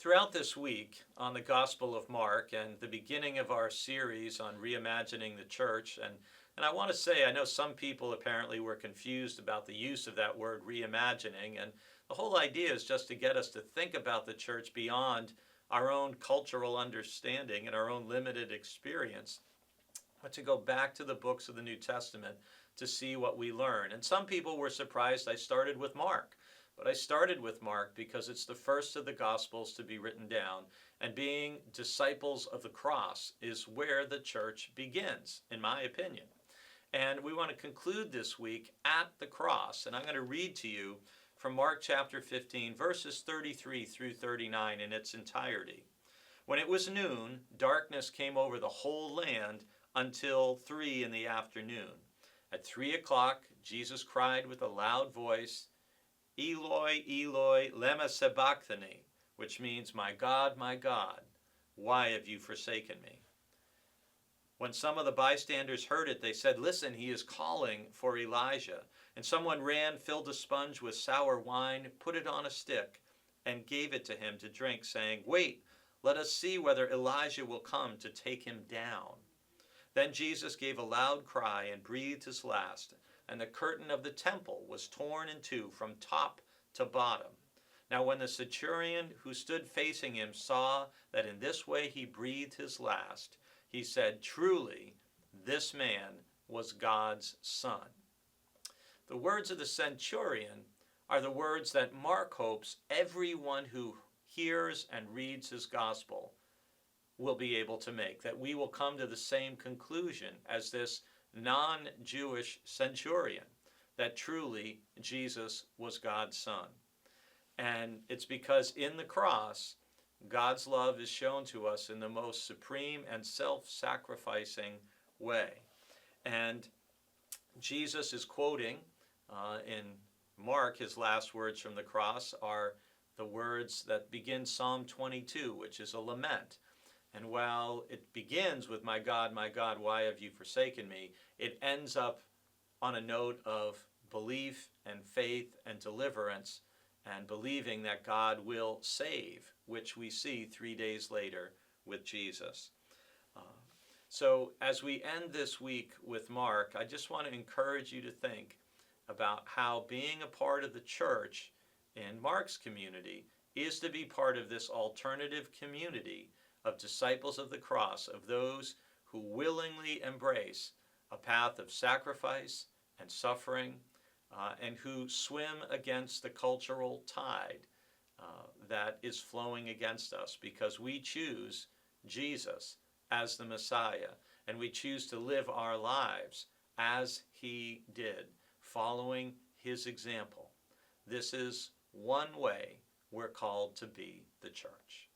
Throughout this week on the Gospel of Mark and the beginning of our series on reimagining the church, and I want to say, I know some people apparently were confused about the use of that word reimagining, and the whole idea is just to get us to think about the church beyond our own cultural understanding and our own limited experience, but to go back to the books of the New Testament to see what we learn. And some people were surprised I started with Mark. But I started with Mark because it's the first of the Gospels to be written down, and being disciples of the cross is where the church begins, in my opinion. And we want to conclude this week at the cross, and I'm going to read to you from Mark chapter 15, verses 33 through 39 in its entirety. When it was noon, darkness came over the whole land until 3 in the afternoon. At 3 o'clock, Jesus cried with a loud voice, Eloi, Eloi, lema sabachthani, which means, my God, why have you forsaken me? When some of the bystanders heard it, they said, listen, he is calling for Elijah. And someone ran, filled a sponge with sour wine, put it on a stick, and gave it to him to drink, saying, wait, let us see whether Elijah will come to take him down. Then Jesus gave a loud cry and breathed his last, and the curtain of the temple was torn in two from top to bottom. Now when the centurion who stood facing him saw that in this way he breathed his last, he said, truly, this man was God's son. The words of the centurion are the words that Mark hopes everyone who hears and reads his gospel will be able to make, that we will come to the same conclusion as this non-Jewish centurion, that truly Jesus was God's son. And it's because in the cross, God's love is shown to us in the most supreme and self-sacrificing way. And Jesus is quoting in Mark, his last words from the cross are the words that begin Psalm 22, which is a lament. And while it begins with, my God, why have you forsaken me? It ends up on a note of belief and faith and deliverance and believing that God will save, which we see 3 days later with Jesus. So as we end this week with Mark, I just want to encourage you to think about how being a part of the church in Mark's community is to be part of this alternative community of disciples of the cross, of those who willingly embrace a path of sacrifice and suffering, and who swim against the cultural tide that is flowing against us, because we choose Jesus as the Messiah, and we choose to live our lives as he did, following his example. This is one way we're called to be the church.